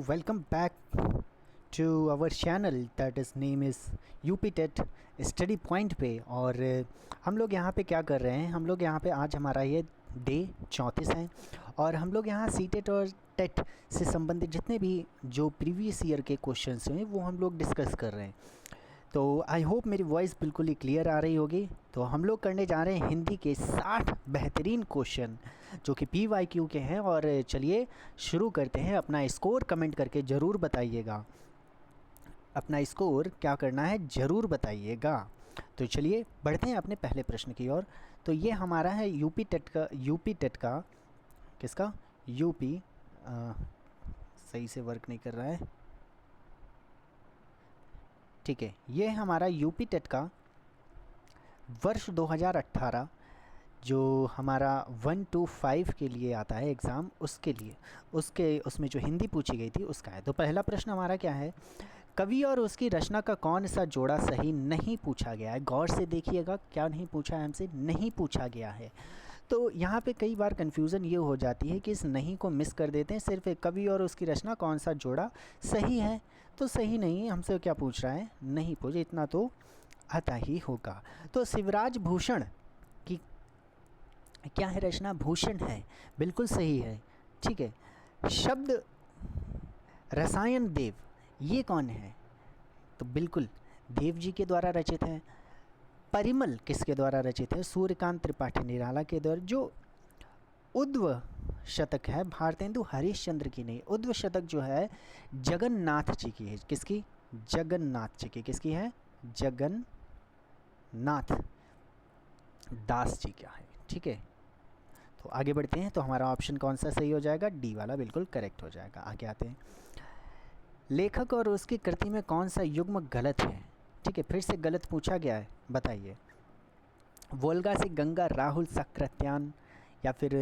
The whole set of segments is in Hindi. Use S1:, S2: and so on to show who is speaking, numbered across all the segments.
S1: welcome back to our channel that is name is UP TET study point पे। और हम लोग यहाँ पे क्या कर रहे हैं, हम लोग यहाँ पे आज हमारा ये डे 34 है और हम लोग यहाँ सी टेट और टेट से संबंधित जितने भी जो प्रीवियस ईयर के क्वेश्चंस हैं वो हम लोग डिस्कस कर रहे हैं। तो आई होप मेरी वॉइस बिल्कुल ही क्लियर आ रही होगी। तो हम लोग करने जा रहे हैं हिंदी के 60 बेहतरीन क्वेश्चन जो कि PYQ के हैं। और चलिए शुरू करते हैं। अपना स्कोर कमेंट करके ज़रूर बताइएगा, अपना स्कोर क्या करना है ज़रूर बताइएगा। तो चलिए बढ़ते हैं अपने पहले प्रश्न की ओर। तो ये हमारा है यूपी टेट का किसका यूपी सही से वर्क नहीं कर रहा है, ठीक है। ये हमारा यूपी टेट का वर्ष 2018 जो हमारा 1 to 5 के लिए आता है एग्ज़ाम, उसके लिए उसमें जो हिंदी पूछी गई थी उसका है। तो पहला प्रश्न हमारा क्या है, कवि और उसकी रचना का कौन सा जोड़ा सही नहीं पूछा गया है। गौर से देखिएगा, क्या नहीं पूछा है हमसे, नहीं पूछा गया है। तो यहाँ पे कई बार कन्फ्यूज़न ये हो जाती है कि इस नहीं को मिस कर देते हैं, सिर्फ एक कवि और उसकी रचना कौन सा जोड़ा सही है। तो सही नहीं, हमसे क्या पूछ रहा है, नहीं पूछे, इतना तो आता ही होगा। तो शिवराज भूषण की क्या है रचना, भूषण है, बिल्कुल सही है, ठीक है। शब्द रसायन देव ये कौन है, तो बिल्कुल देव जी के द्वारा रचित है। परिमल किसके द्वारा रचित है, सूर्यकांत त्रिपाठी निराला के द्वारा। जो उद्व शतक है भारतेंदु हरिश्चंद्र की नहीं, उद्व शतक जो है जगन्नाथ जी की है। किसकी, जगन्नाथ जी की। किसकी है, जगन्नाथ दास जी का है, ठीक है। तो आगे बढ़ते हैं। तो हमारा ऑप्शन कौन सा सही हो जाएगा, डी वाला बिल्कुल करेक्ट हो जाएगा। आगे आते हैं, लेखक और उसकी कृति में कौन सा युग्म गलत है, ठीक है। फिर से गलत पूछा गया है, बताइए। वोल्गा से गंगा राहुल सक्रात्यान, या फिर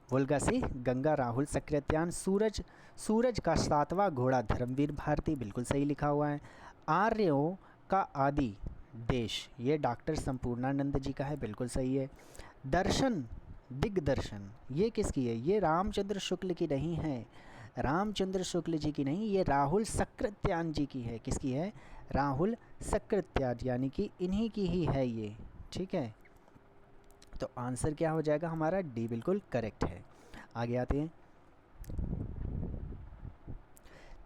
S1: वोल्गा से गंगा राहुल सक्रात्यान। सूरज का 7वां घोड़ा धर्मवीर भारती, बिल्कुल सही लिखा हुआ है। आर्यों का आदि देश, ये डॉक्टर संपूर्णानंद जी का है, बिल्कुल सही है। दर्शन दिग्दर्शन ये किसकी है, ये रामचंद्र शुक्ल की नहीं है, रामचंद्र शुक्ल जी की नहीं, ये राहुल सक्रात्यान जी की है। किसकी है, राहुल सक्रात्यान, यानी कि इन्हीं की ही है ये, ठीक है। तो आंसर क्या हो जाएगा हमारा, डी बिल्कुल करेक्ट है। आगे आते हैं।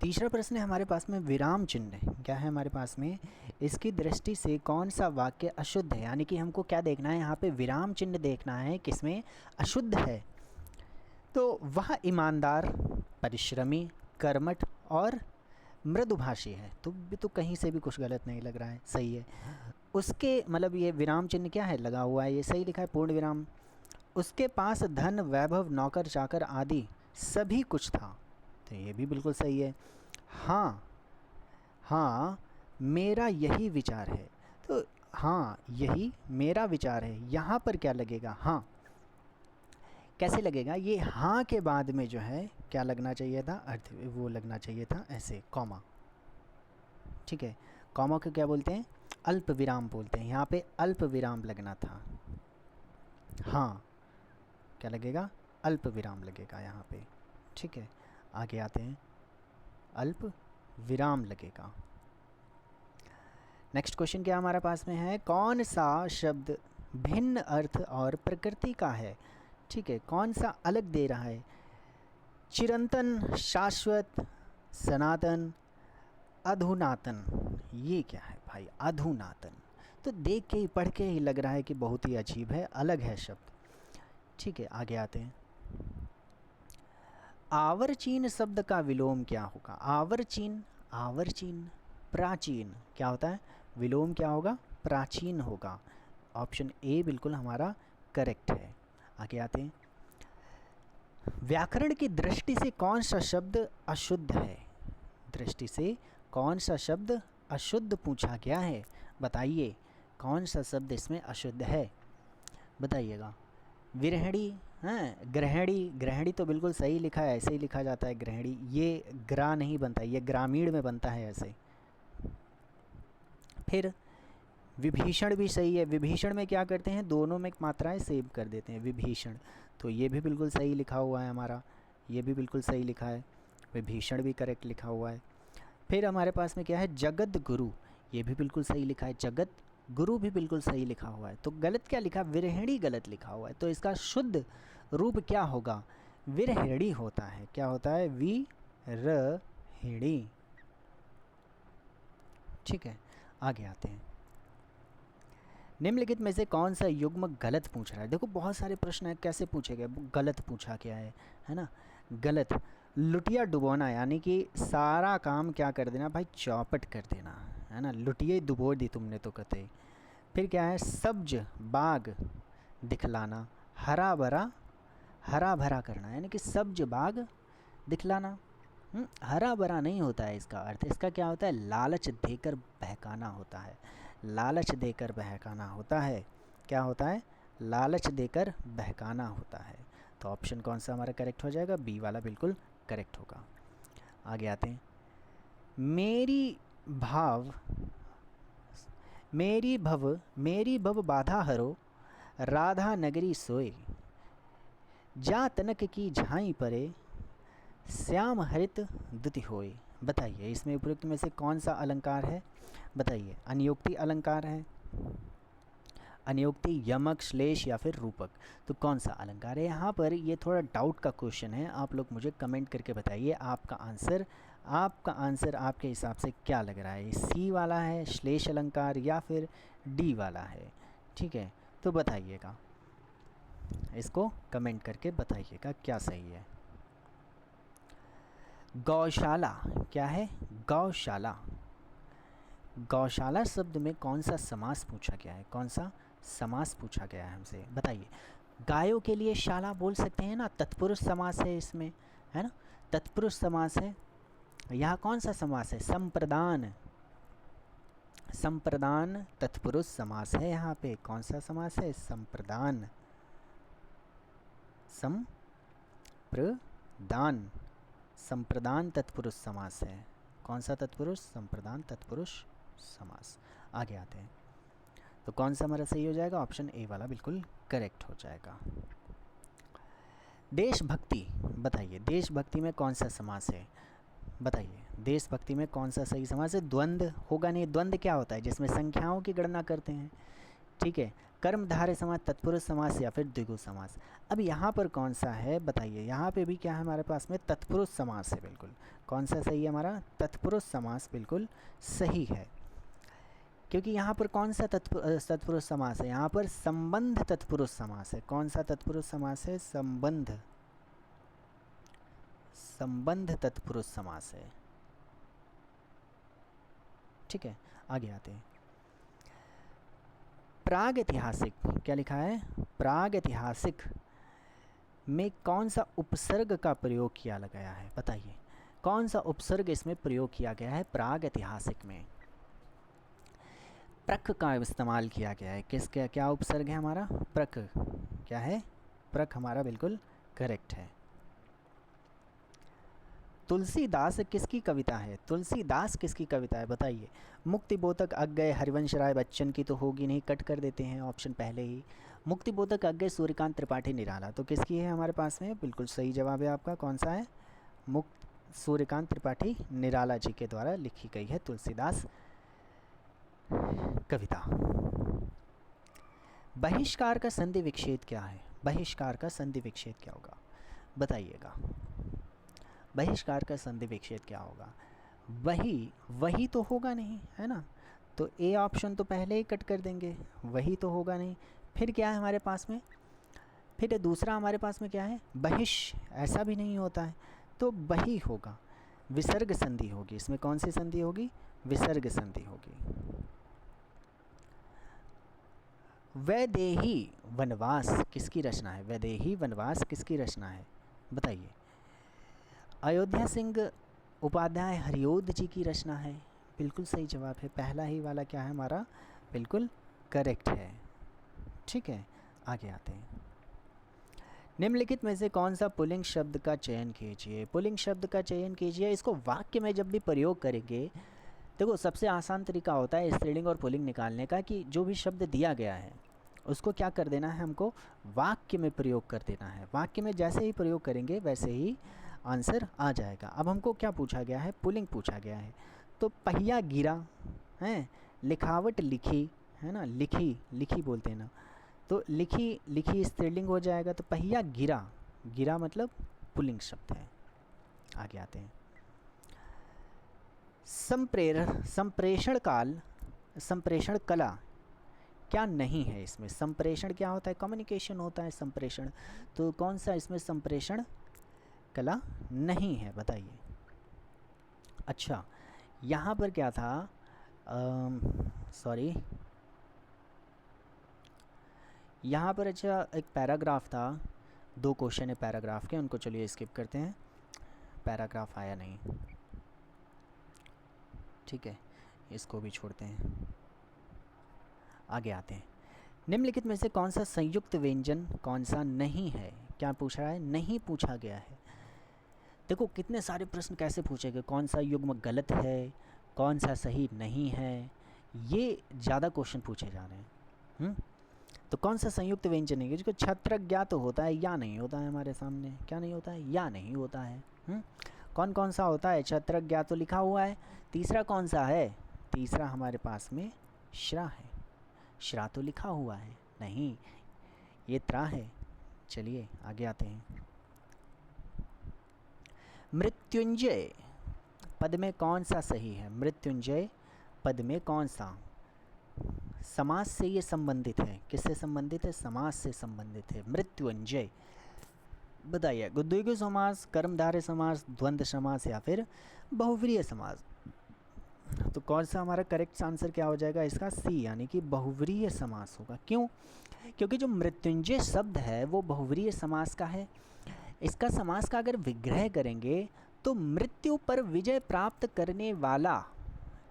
S1: तीसरा प्रश्न है हमारे पास में विराम चिन्ह क्या है हमारे पास में, इसकी दृष्टि से कौन सा वाक्य अशुद्ध है। यानी कि हमको क्या देखना है यहाँ पे, विराम चिन्ह देखना है किसमें अशुद्ध है। तो वह ईमानदार, परिश्रमी, कर्मठ और मृदुभाषी है। तो कहीं से भी कुछ गलत नहीं लग रहा है, सही है। उसके मतलब ये विराम चिन्ह क्या है लगा हुआ है, ये सही लिखा है, पूर्ण विराम। उसके पास धन वैभव नौकर चाकर आदि सभी कुछ था, तो ये भी बिल्कुल सही है। हाँ मेरा यही विचार है, तो हाँ यही मेरा विचार है, यहाँ पर क्या लगेगा, हाँ कैसे लगेगा, ये हाँ के बाद में जो है क्या लगना चाहिए था, अर्थ वो लगना चाहिए था ऐसे कॉमा, ठीक है। कॉमा को क्या बोलते हैं, अल्प विराम बोलते हैं, यहाँ पे अल्प विराम लगना था। हाँ क्या लगेगा, अल्प विराम लगेगा यहाँ पे, ठीक है। आगे आते हैं, अल्प विराम लगेगा। नेक्स्ट क्वेश्चन क्या हमारे पास में है, कौन सा शब्द भिन्न अर्थ और प्रकृति का है, ठीक है। कौन सा अलग दे रहा है, चिरंतन, शाश्वत, सनातन, अधुनातन, ये क्या है भाई, अधुनातन। तो देख के ही पढ़ के ही लग रहा है कि बहुत ही अजीब है, अलग है शब्द, ठीक है। आगे आते हैं, आवर्चीन शब्द का विलोम क्या होगा, आवर्चीन प्राचीन क्या होता है, विलोम क्या होगा, प्राचीन होगा। ऑप्शन ए बिल्कुल हमारा करेक्ट है। आगे आते हैं, व्याकरण की दृष्टि से कौन सा शब्द अशुद्ध है, दृष्टि से कौन सा शब्द अशुद्ध पूछा गया है, बताइए कौन सा शब्द इसमें अशुद्ध है, बताइएगा। विरहणी, हाँ ग्रहणी तो बिल्कुल सही लिखा है, ऐसे ही लिखा जाता है ग्रहणी, ये ग्रा नहीं बनता, ये ग्रामीण में बनता है ऐसे। फिर विभीषण भी सही है, विभीषण में क्या करते हैं, दोनों में मात्राएं सेव कर देते हैं, विभीषण, तो ये भी बिल्कुल सही लिखा हुआ है हमारा, ये भी बिल्कुल सही लिखा है। विभीषण भी करेक्ट लिखा हुआ है। फिर हमारे पास में क्या है, जगत गुरु, ये भी बिल्कुल सही लिखा है। जगत गुरु भी बिल्कुल सही लिखा हुआ है। तो गलत क्या लिखा, विरहिणी गलत लिखा हुआ है। तो इसका शुद्ध रूप क्या होगा, विरहिणी होता है। क्या होता है, विरहिणी। ठीक है, आगे आते हैं। निम्नलिखित में से कौन सा युग्म गलत पूछ रहा है। देखो बहुत सारे प्रश्न है, कैसे पूछे गए, गलत पूछा क्या है ना। गलत, लुटिया डुबोना, यानी कि सारा काम क्या कर देना भाई, चौपट कर देना, है ना। लुटिया डुबो दी तुमने तो कहते। फिर क्या है, सब्ज बाग दिखलाना, हरा भरा करना, यानी कि सब्ज बाग दिखलाना। हरा भरा नहीं होता है इसका अर्थ। इसका क्या होता है, लालच देकर बहकाना होता है। लालच देकर बहकाना होता है। क्या होता है, लालच देकर बहकाना होता है। तो ऑप्शन कौन सा हमारा करेक्ट हो जाएगा, बी वाला बिल्कुल करेक्ट होगा। आगे आते हैं। मेरी भव बाधा हरो, राधा नगरी सोए, जा तनक की झाई परे, श्याम हरित दुति होए। बताइए इसमें उपयुक्त में से कौन सा अलंकार है, बताइए। अनियोक्ति अलंकार है, अनियोक्ति, यमक, श्लेष या फिर रूपक। तो कौन सा अलंकार है यहाँ पर, ये थोड़ा डाउट का क्वेश्चन है। आप लोग मुझे कमेंट करके बताइए आपका आंसर आपके हिसाब से क्या लग रहा है, सी वाला है श्लेष अलंकार या फिर डी वाला है। ठीक है, तो बताइएगा, इसको कमेंट करके बताइएगा क्या सही है। गौशाला क्या है, गौशाला। गौशाला शब्द में कौन सा समास पूछा गया है, कौन सा समास पूछा गया है हमसे, बताइए। गायों के लिए शाला बोल सकते हैं ना, तत्पुरुष समास है इसमें, है ना, तत्पुरुष समास है। यहाँ कौन सा समास है, संप्रदान, संप्रदान तत्पुरुष समास है। यहाँ पे कौन सा समास है, संप्रदान, संप्रदान, संप्रदान तत्पुरुष समास है। कौन सा तत्पुरुष, संप्रदान तत्पुरुष समास। आगे आते हैं। तो कौन सा हमारा सही हो जाएगा, ऑप्शन ए वाला बिल्कुल करेक्ट हो जाएगा। देशभक्ति, बताइए देशभक्ति में कौन सा समास है, बताइए देशभक्ति में कौन सा सही समास है। द्वंद्व होगा नहीं, द्वंद्व क्या होता है, जिसमें संख्याओं की गणना करते हैं। ठीक है, कर्मधारय समास, तत्पुरुष समास या फिर द्विगु समास। अब यहाँ पर कौन सा है बताइए, यहाँ पे भी क्या है हमारे पास में, तत्पुरुष समास है बिल्कुल। कौन सा सही है हमारा, तत्पुरुष समास बिल्कुल सही है। क्योंकि यहाँ पर कौन सा तत्पुरुष समास है, यहाँ पर संबंध तत्पुरुष समास है। कौन सा तत्पुरुष समास है, संबंध तत्पुरुष समास है। ठीक है, आगे आते हैं। प्रागैतिहासिक, क्या लिखा है, प्रागैतिहासिक में कौन सा उपसर्ग का प्रयोग किया गया है, बताइए कौन सा उपसर्ग इसमें प्रयोग किया गया है। प्रागैतिहासिक में प्रक का इस्तेमाल किया गया है। किसका क्या उपसर्ग है हमारा, प्रक। क्या है, प्रक हमारा बिल्कुल करेक्ट है। तुलसीदास किसकी कविता है, तुलसीदास किसकी कविता है, बताइए। मुक्तिबोधक अज्ञेय हरिवंश राय बच्चन की तो होगी नहीं, कट कर देते हैं ऑप्शन पहले ही। मुक्तिबोधक अज्ञेय सूर्यकांत त्रिपाठी निराला, तो किसकी है हमारे पास में, बिल्कुल सही जवाब है आपका। कौन सा है, सूर्यकांत त्रिपाठी निराला जी के द्वारा लिखी गई है तुलसीदास कविता। बहिष्कार का संधि विच्छेद क्या है, बहिष्कार का संधि विच्छेद क्या होगा, बताइएगा। बहिष्कार का संधि विच्छेद क्या होगा, वही तो होगा नहीं, है ना। तो ए ऑप्शन तो पहले ही कट कर देंगे, वही तो होगा नहीं। फिर क्या है हमारे पास में, फिर दूसरा हमारे पास में क्या है, बहिष, ऐसा भी नहीं होता है, तो वही होगा। विसर्ग संधि होगी इसमें, कौन सी संधि होगी, विसर्ग संधि होगी। वैदेही वनवास किसकी रचना है, वैदेही वनवास किसकी रचना है, बताइए। अयोध्या सिंह उपाध्याय हरिओद जी की रचना है, बिल्कुल सही जवाब है। पहला ही वाला क्या है हमारा, बिल्कुल करेक्ट है। ठीक है, आगे आते हैं। निम्नलिखित में से कौन सा पुल्लिंग शब्द का चयन कीजिए, पुल्लिंग शब्द का चयन कीजिए। इसको वाक्य में जब भी प्रयोग करेंगे, देखो सबसे आसान तरीका होता है स्त्रीलिंग और पुल्लिंग निकालने का, कि जो भी शब्द दिया गया है उसको क्या कर देना है, हमको वाक्य में प्रयोग कर देना है। वाक्य में जैसे ही प्रयोग करेंगे वैसे ही आंसर आ जाएगा। अब हमको क्या पूछा गया है, पुलिंग पूछा गया है। तो पहिया गिरा है, लिखावट लिखी है ना, लिखी लिखी बोलते हैं ना, तो लिखी लिखी स्त्रीलिंग हो जाएगा। तो पहिया गिरा, गिरा मतलब पुलिंग शब्द है। आगे आते हैं। संप्रेषण काल, संप्रेषण कला क्या नहीं है इसमें। संप्रेषण क्या होता है, कम्युनिकेशन होता है संप्रेषण। तो कौन सा इसमें संप्रेषण कला नहीं है, बताइए। अच्छा, यहाँ पर क्या था, सॉरी, यहाँ पर अच्छा एक पैराग्राफ था, 2 क्वेश्चन है पैराग्राफ के, उनको चलिए स्किप करते हैं, पैराग्राफ आया नहीं, ठीक है, इसको भी छोड़ते हैं। आगे आते हैं। निम्नलिखित में से कौन सा संयुक्त व्यंजन कौन सा नहीं है। क्या पूछ रहा है, नहीं पूछा गया है। देखो कितने सारे प्रश्न कैसे पूछे गए, कौन सा युग्म गलत है, कौन सा सही नहीं है, ये ज़्यादा क्वेश्चन पूछे जा रहे हैं। तो कौन सा संयुक्त व्यंजन है, जिसको छत्रज्ञा तो होता है या नहीं होता है, हमारे सामने क्या नहीं होता है, या नहीं होता है। कौन कौन सा होता है, छत्रज्ञा तो लिखा हुआ है। तीसरा कौन सा है, तीसरा हमारे पास में श्रा है, श्रा तो लिखा हुआ है नहीं, ये त्रा है। चलिए आगे आते हैं। मृत्युंजय पद में कौन सा सही है, मृत्युंजय पद में कौन सा, समास से ये संबंधित है, किससे संबंधित है, समास से संबंधित है। मृत्युंजय बताइए, द्विगु समास, कर्मधारय समास, द्वंद्व समास या फिर बहुव्रीहि समास। तो कौन सा हमारा करेक्ट आंसर क्या हो जाएगा इसका, सी, यानी कि बहुव्रीहि समास होगा। क्यों, क्योंकि जो मृत्युंजय शब्द है वो बहुव्रीहि समास का है। इसका समास का अगर विग्रह करेंगे तो मृत्यु पर विजय प्राप्त करने वाला,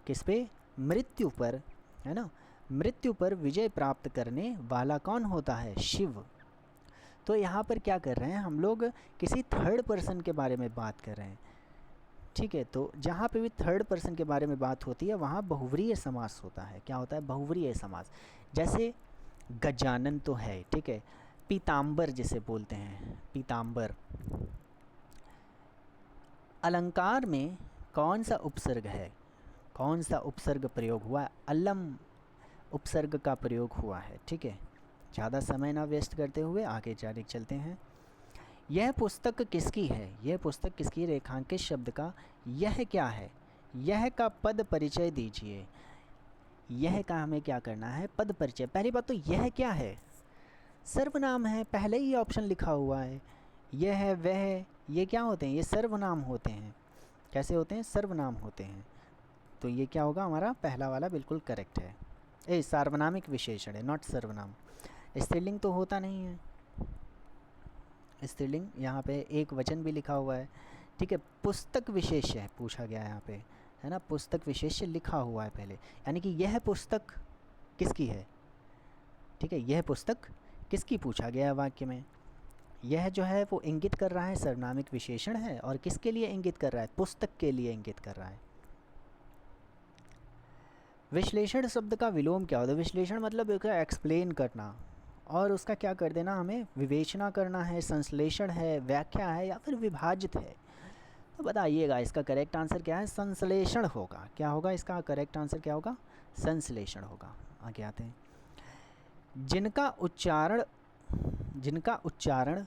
S1: किस पे, मृत्यु पर, है ना, मृत्यु पर विजय प्राप्त करने वाला कौन होता है, शिव। तो यहाँ पर क्या कर रहे हैं हम लोग, किसी थर्ड पर्सन के बारे में बात कर रहे हैं, ठीक है। तो जहाँ पे भी थर्ड पर्सन के बारे में बात होती है वहाँ बहुव्रीहि समास होता है। क्या होता है, बहुव्रीहि समास। जैसे गजानन तो है, ठीक है, पीताम्बर जिसे बोलते हैं, पीताम्बर। अलंकार में कौन सा उपसर्ग है, कौन सा उपसर्ग प्रयोग हुआ है, अलम उपसर्ग का प्रयोग हुआ है, ठीक है। ज़्यादा समय ना वेस्ट करते हुए आगे जाने चलते हैं। यह पुस्तक किसकी है, यह पुस्तक किसकी, रेखांकित शब्द का यह क्या है, यह का पद परिचय दीजिए। यह का हमें क्या करना है, पद परिचय। पहली बात तो यह क्या है, सर्वनाम है, पहले ही ऑप्शन लिखा हुआ है। यह है, वह है, ये क्या होते हैं, ये सर्वनाम होते हैं। कैसे होते हैं, सर्वनाम होते हैं। तो ये क्या होगा, हमारा पहला वाला बिल्कुल करेक्ट है। ए सार्वनामिक विशेषण है, नॉट सर्वनाम। स्त्रीलिंग तो होता नहीं है, स्त्रीलिंग यहाँ पे एक वचन भी लिखा हुआ है, ठीक है। पुस्तक विशेष है पूछा गया है यहाँ पे, है ना, पुस्तक विशेष लिखा हुआ है पहले, यानी कि यह पुस्तक किसकी है, ठीक है, यह पुस्तक किसकी पूछा गया है वाक्य में। यह जो है वो इंगित कर रहा है, सर्वनामिक विशेषण है, और किसके लिए इंगित कर रहा है, पुस्तक के लिए इंगित कर रहा है। विश्लेषण शब्द का विलोम क्या होता है, विश्लेषण मतलब एक्सप्लेन करना, और उसका क्या कर देना, हमें विवेचना करना है, संश्लेषण है, व्याख्या है, या फिर विभाजित है। तो बताइएगा इसका करेक्ट आंसर क्या है, संश्लेषण होगा। क्या होगा इसका करेक्ट आंसर, क्या होगा, संश्लेषण होगा। आगे आते हैं। जिनका उच्चारण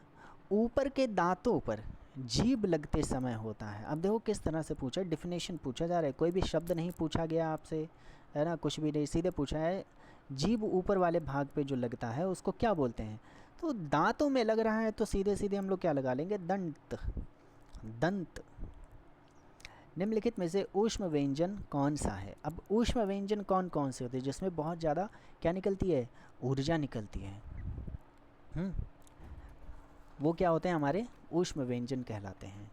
S1: ऊपर के दांतों पर जीभ लगते समय होता है। अब देखो किस तरह से पूछा, डिफिनेशन पूछा जा रहा है, कोई भी शब्द नहीं पूछा गया आपसे, है ना, कुछ भी नहीं, सीधे पूछा है जीभ ऊपर वाले भाग पे जो लगता है उसको क्या बोलते हैं। तो दांतों में लग रहा है तो सीधे सीधे हम लोग क्या लगा लेंगे, दंत, दंत। निम्नलिखित में से ऊष्म व्यंजन कौन सा है। अब ऊष्म व्यंजन कौन कौन से होते हैं, जिसमें बहुत ज़्यादा क्या निकलती है, ऊर्जा निकलती है। वो क्या होते हैं, हमारे ऊष्म व्यंजन कहलाते हैं,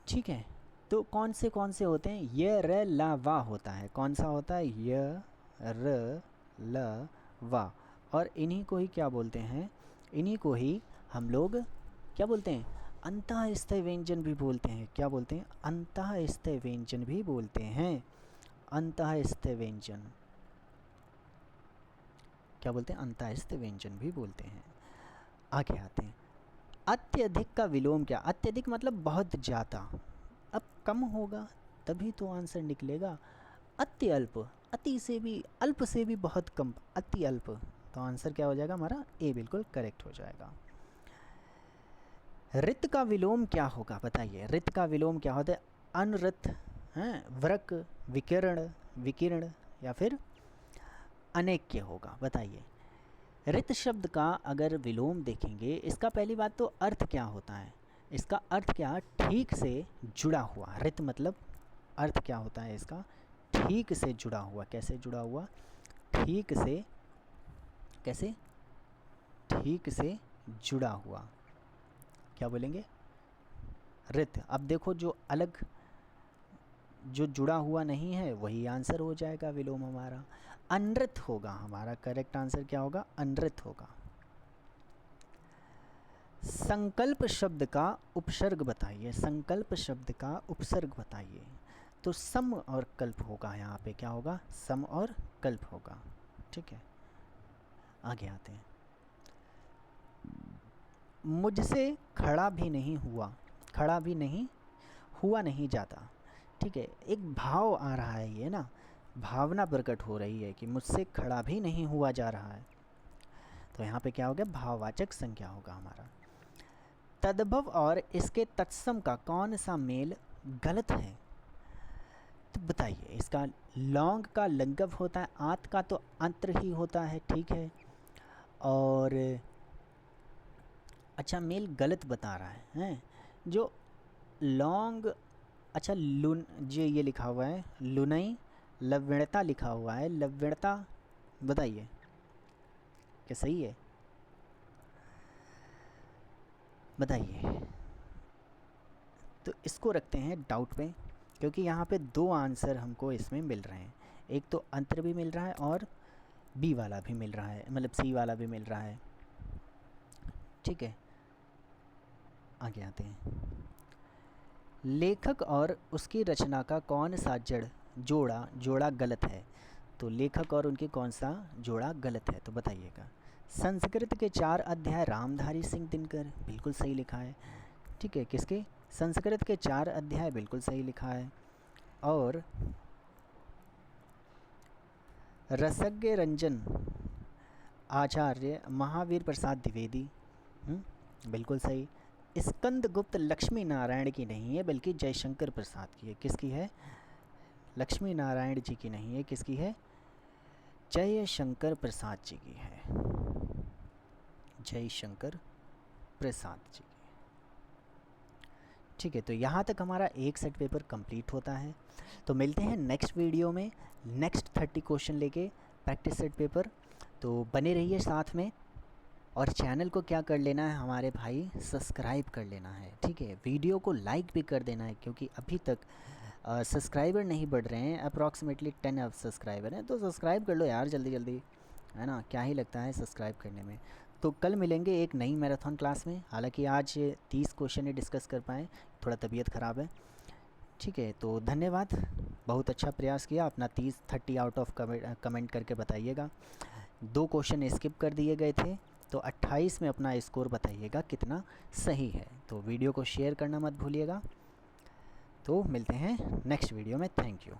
S1: ठीक है। तो कौन से होते हैं, य र ला वा होता है। कौन सा होता है, य र ल वा। और इन्हीं को ही क्या बोलते हैं, इन्हीं को ही हम लोग क्या बोलते हैं, अंतःस्थय व्यंजन भी बोलते हैं। क्या बोलते हैं, अंतःस्थय व्यंजन भी बोलते हैं। अंतःस्थय व्यंजन क्या बोलते हैं, अंतःस्थय व्यंजन भी बोलते हैं। आगे आते हैं। अत्यधिक का विलोम क्या? अत्यधिक मतलब बहुत ज़्यादा। अब कम होगा तभी तो आंसर निकलेगा। अति अल्प, अति से भी अल्प से भी बहुत कम, अति अल्प। तो आंसर क्या हो जाएगा हमारा? ए बिल्कुल करेक्ट हो जाएगा। रित का विलोम क्या होगा बताइए? रित का विलोम क्या होता है? अनृत, हैं, वृक, विकिरण, विकिरण या फिर अनेक्य होगा। बताइए रित शब्द का अगर विलोम देखेंगे, इसका पहली बात तो अर्थ क्या होता है? इसका अर्थ क्या? ठीक से जुड़ा हुआ। रित मतलब अर्थ क्या होता है इसका? ठीक से जुड़ा हुआ। कैसे जुड़ा हुआ? ठीक से, कैसे? ठीक से जुड़ा हुआ। क्या बोलेंगे? रित। अब देखो जो अलग, जो जुड़ा हुआ नहीं है वही आंसर हो जाएगा विलोम हमारा। अनृत होगा हमारा करेक्ट आंसर। क्या होगा? अनृत होगा। संकल्प शब्द का उपसर्ग बताइए। संकल्प शब्द का उपसर्ग बताइए। तो सम और कल्प होगा यहाँ पे। क्या होगा? सम और कल्प होगा। ठीक है, आगे आते हैं। मुझसे खड़ा भी नहीं हुआ, खड़ा भी नहीं हुआ नहीं जाता। ठीक है, एक भाव आ रहा है, ये ना भावना प्रकट हो रही है कि मुझसे खड़ा भी नहीं हुआ जा रहा है। तो यहाँ पे क्या हो गया? भाववाचक संज्ञा होगा हमारा। तद्भव और इसके तत्सम का कौन सा मेल गलत है? तो बताइए इसका। लौंग का लंगव होता है, आत का तो अंतर ही होता है। ठीक है, और अच्छा मेल गलत बता रहा है, हैं? जो लौंग, अच्छा लुन, जो ये लिखा हुआ है लुनई, लवणता लिखा हुआ है, लवणता। बताइए क्या सही है? बताइए। तो इसको रखते हैं डाउट पे, क्योंकि यहाँ पे दो आंसर हमको इसमें मिल रहे हैं। एक तो अंतर भी मिल रहा है और बी वाला भी मिल रहा है, मतलब सी वाला भी मिल रहा है। ठीक है, आगे आते हैं। लेखक और उसकी रचना का कौन सा जोड़ा गलत है? तो लेखक और उनके कौन सा जोड़ा गलत है? तो बताइएगा। संस्कृत के 4 अध्याय रामधारी सिंह दिनकर, बिल्कुल सही लिखा है। ठीक है, किसके? संस्कृत के 4 अध्याय, बिल्कुल सही लिखा है। और रसज्ञ रंजन आचार्य महावीर प्रसाद द्विवेदी, बिल्कुल सही। स्कंदगुप्त लक्ष्मी नारायण की नहीं है बल्कि जयशंकर प्रसाद की है। किसकी है? लक्ष्मी नारायण जी की नहीं है, किसकी है? जयशंकर प्रसाद जी की है। जयशंकर प्रसाद जी की। ठीक है, तो यहाँ तक हमारा एक सेट पेपर कंप्लीट होता है। तो मिलते हैं नेक्स्ट वीडियो में नेक्स्ट 30 क्वेश्चन लेके प्रैक्टिस सेट पेपर। तो बने रहिए साथ में, और चैनल को क्या कर लेना है हमारे भाई? सब्सक्राइब कर लेना है। ठीक है, वीडियो को लाइक भी कर देना है, क्योंकि अभी तक सब्सक्राइबर नहीं बढ़ रहे हैं। अप्रॉक्सीमेटली 10 अब सब्सक्राइबर हैं, तो सब्सक्राइब कर लो यार जल्दी जल्दी, है ना? क्या ही लगता है सब्सक्राइब करने में। तो कल मिलेंगे एक नई मैराथन क्लास में। हालांकि आज 30 क्वेश्चन ही डिस्कस कर पाएँ, थोड़ा तबीयत ख़राब है। ठीक है, तो धन्यवाद, बहुत अच्छा प्रयास किया अपना। 30 आउट ऑफ कमेंट करके बताइएगा। 2 क्वेश्चन स्किप कर दिए गए थे, तो 28 में अपना स्कोर बताइएगा कितना सही है। तो वीडियो को शेयर करना मत भूलिएगा। तो मिलते हैं नेक्स्ट वीडियो में। Thank you.